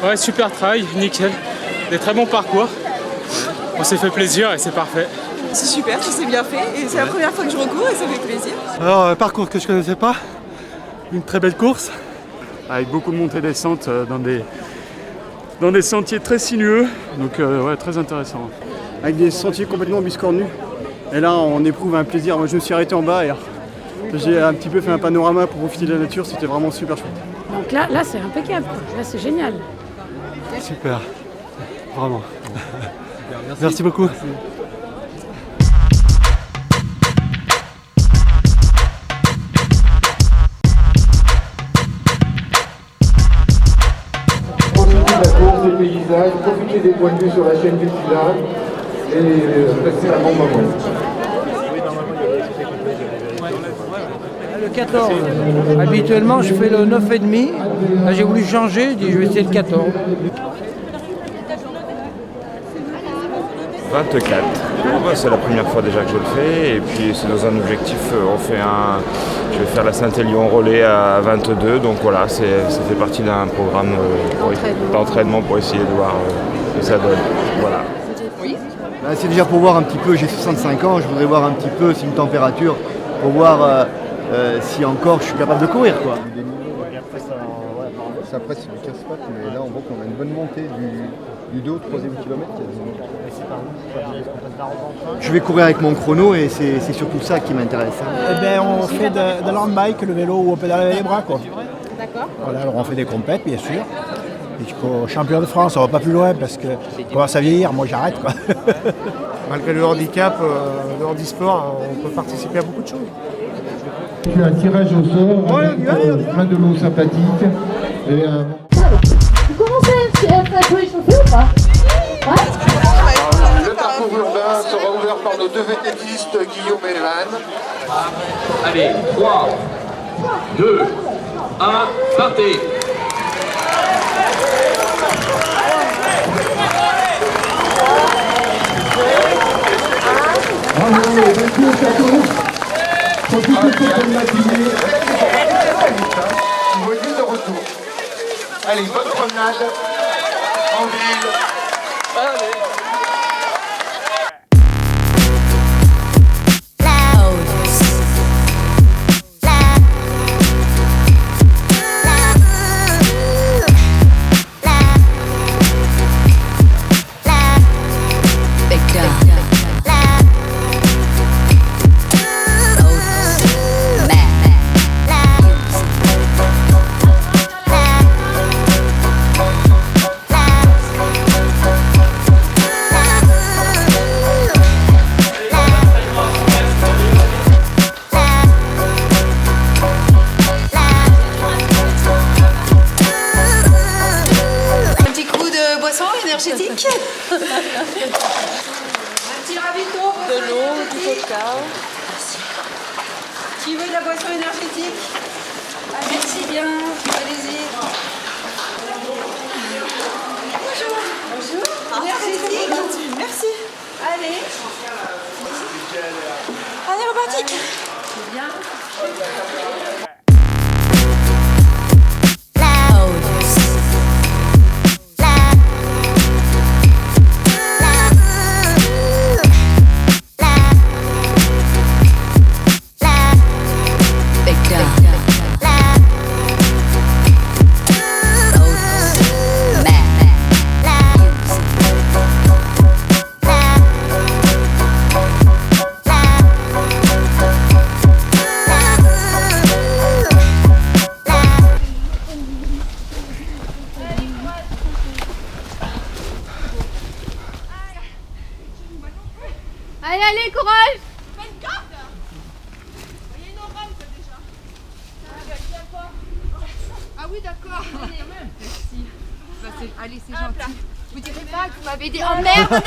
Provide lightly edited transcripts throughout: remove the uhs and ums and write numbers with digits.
Ouais, super trail, nickel. Des très bons parcours. On s'est fait plaisir et c'est parfait. C'est super, ça s'est bien fait et c'est la première fois que je recours et ça fait plaisir. Alors, parcours que je connaissais pas, une très belle course. Avec beaucoup de montées et descentes dans des sentiers très sinueux, donc ouais, très intéressant. Avec des sentiers complètement biscornus. Et là, on éprouve un plaisir. Moi, je me suis arrêté en bas et j'ai un petit peu fait un panorama pour profiter de la nature. C'était vraiment super chouette. Donc là c'est impeccable. Là, c'est génial. Super, vraiment. Merci beaucoup. Merci. Des paysages, profiter des points de vue sur la chaîne du village et passer un bon moment. Le 14. Habituellement, je fais le 9,5. Là, j'ai voulu changer, j'ai dit je vais essayer le 14. 24. C'est la première fois déjà que je le fais et puis c'est dans un objectif, je vais faire la Saint-Élion relais à 22, donc voilà, ça fait partie d'un programme d'entraînement pour essayer de voir ce que ça donne. Voilà. Oui. C'est déjà pour voir un petit peu, j'ai 65 ans, je voudrais voir un petit peu si une température, pour voir si encore je suis capable de courir, quoi. Après, c'est du casse-pattes, mais là, on voit qu'on a une bonne montée du 2 au 3e kilomètre. Je vais courir avec mon chrono et c'est surtout ça qui m'intéresse. Eh ben, on fait de l'handbike, le vélo où on pédale avec les bras, quoi. D'accord. Voilà, alors on fait des compètes, bien sûr. Et jusqu'au champion de France, on va pas plus loin parce que commence à vieillir, moi j'arrête, quoi. Malgré le handicap, le handisport, on peut participer à beaucoup de choses. Tu as un tirage au sort, plein de lots sympathiques. Et Vous commencez à être échauffé ou pas? le parcours urbain sera ouvert par nos deux vététistes Guillaume et Evan. Allez, 3, 2, 1, partez. Bravo, merci au château. Profitez de cette bonne matinée. Voici de retour. Allez, bonne promenade en ville. Allez. Énergétique. Un petit ravito, de l'eau, du coca. Merci. Qui veut de la boisson énergétique? Ah, merci bien, allez-y. Bonjour. Bonjour. Énergétique. Merci. Allez. Allez, reparti. C'est bien. Allez, courage! Fais une carte! Il y a une orange déjà. Ah oui, d'accord. Merci. Bah, allez, c'est gentil. Vous direz pas que vous m'avez dit oh merde!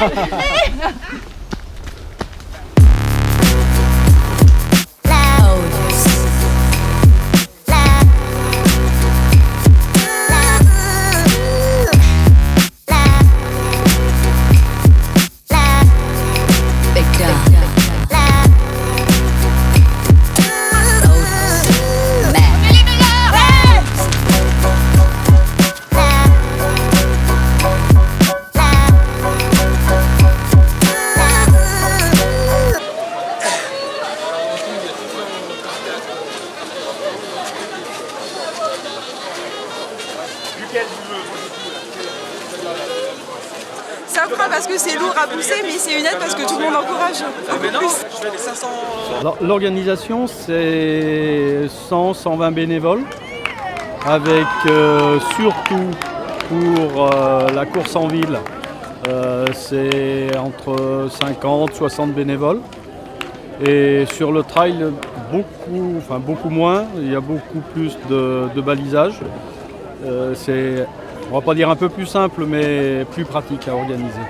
Ça prend parce que c'est lourd à pousser, mais c'est une aide parce que tout le monde encourage. Alors, l'organisation, c'est 100-120 bénévoles, avec surtout pour la course en ville, c'est entre 50-60 bénévoles. Et sur le trail, beaucoup moins, il y a beaucoup plus de balisage. C'est, on va pas dire un peu plus simple, mais plus pratique à organiser.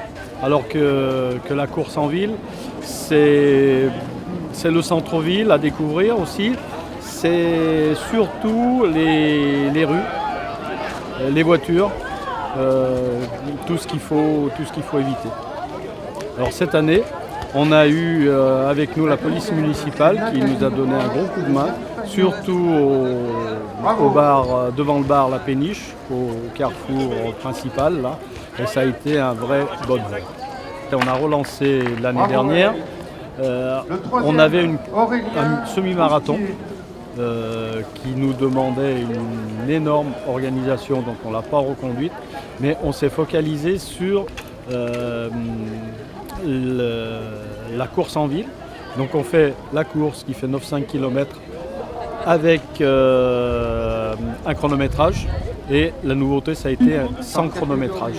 Alors que la course en ville, c'est le centre-ville à découvrir aussi. C'est surtout les rues, les voitures, tout ce qu'il faut éviter. Alors cette année, on a eu avec nous la police municipale qui nous a donné un gros coup de main, surtout au bar, devant le bar La Péniche, au carrefour principal là, et ça a été un vrai bonheur. On a relancé l'année dernière, on avait un semi-marathon qui nous demandait une énorme organisation, donc on ne l'a pas reconduite, mais on s'est focalisé sur la course en ville. Donc on fait la course qui fait 9,5 km avec un chronométrage, et la nouveauté ça a été sans chronométrage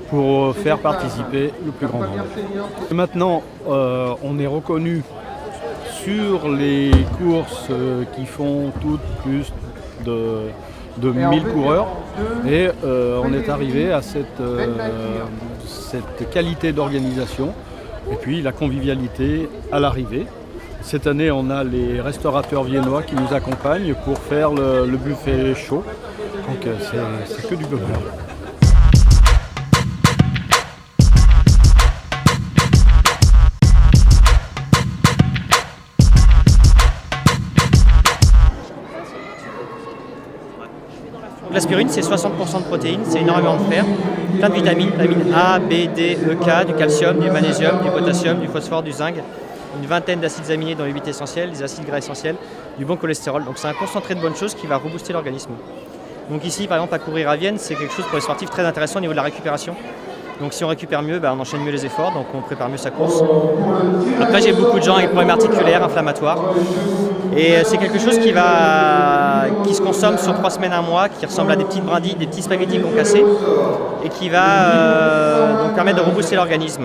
pour faire participer le plus grand nombre. Maintenant on est reconnu sur les courses qui font toutes plus de 1000 coureurs, et on est arrivé à cette qualité d'organisation et puis la convivialité à l'arrivée. Cette année, on a les restaurateurs viennois qui nous accompagnent pour faire le buffet chaud, donc c'est que du bonheur. L'aspirine, c'est 60% de protéines, c'est énormément de fer, plein de vitamines, vitamines A, B, D, E, K, du calcium, du magnésium, du potassium, du phosphore, du zinc, une vingtaine d'acides aminés dont les 8 essentiels, des acides gras essentiels, du bon cholestérol. Donc c'est un concentré de bonnes choses qui va rebooster l'organisme. Donc ici, par exemple, à courir à Vienne, c'est quelque chose pour les sportifs très intéressant au niveau de la récupération. Donc si on récupère mieux, on enchaîne mieux les efforts, donc on prépare mieux sa course. Après, j'ai beaucoup de gens avec des problèmes articulaires, inflammatoires. Et c'est quelque chose qui se consomme sur 3 semaines, 1 mois, qui ressemble à des petites brindilles, des petits spaghettis qu'on cassait, et qui va donc permettre de rebooster l'organisme.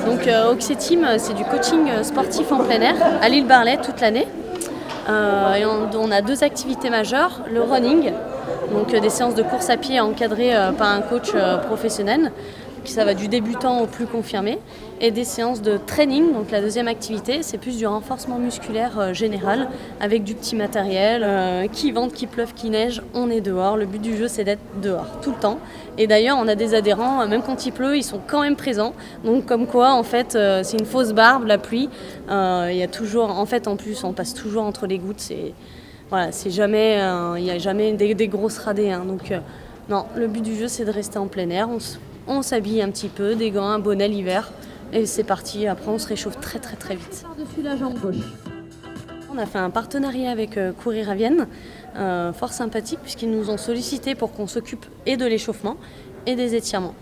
Donc Oxyteam, c'est du coaching sportif en plein air à l'île Barlet toute l'année. Et on a 2 activités majeures, le running, donc des séances de course à pied encadrées par un coach professionnel, ça va du débutant au plus confirmé, et des séances de training. Donc la deuxième activité, c'est plus du renforcement musculaire général avec du petit matériel, qui vente, qui pleuve, qui neige, on est dehors. Le but du jeu, c'est d'être dehors tout le temps. Et d'ailleurs, on a des adhérents, même quand il pleut, ils sont quand même présents. Donc comme quoi, en fait, c'est une fausse barbe, la pluie. Il y a toujours, en fait, en plus, on passe toujours entre les gouttes. Voilà, c'est jamais, il n'y a jamais des grosses radées. Hein. Donc non, le but du jeu, c'est de rester en plein air. On s'habille un petit peu, des gants, un bonnet l'hiver, et c'est parti. Après, on se réchauffe très très très vite. Par-dessus la jambe gauche. On a fait un partenariat avec Courir à Vienne, fort sympathique, puisqu'ils nous ont sollicité pour qu'on s'occupe et de l'échauffement et des étirements.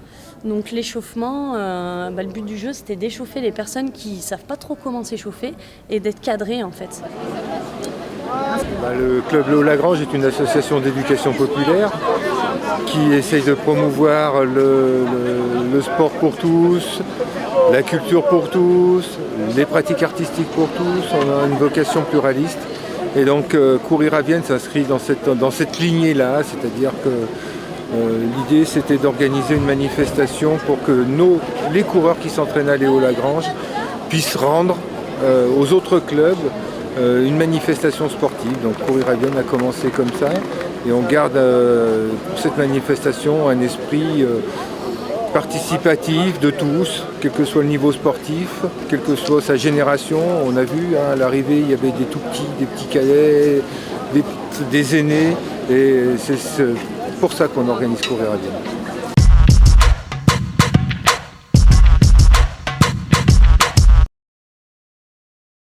Donc l'échauffement, le but du jeu, c'était d'échauffer les personnes qui ne savent pas trop comment s'échauffer et d'être cadrées en fait. Le Club Léo Lagrange est une association d'éducation populaire qui essaye de promouvoir le sport pour tous, la culture pour tous, les pratiques artistiques pour tous. On a une vocation pluraliste. Et donc Courir à Vienne s'inscrit dans cette lignée-là, c'est-à-dire que l'idée c'était d'organiser une manifestation pour que les coureurs qui s'entraînent à Léo Lagrange puissent rendre aux autres clubs une manifestation sportive. Donc Courir à Vienne a commencé comme ça, et on garde pour cette manifestation un esprit participatif de tous, quel que soit le niveau sportif, quelle que soit sa génération. On a vu à l'arrivée, il y avait des tout petits, des petits cadets, des aînés, et c'est pour ça qu'on organise Courir à Vienne.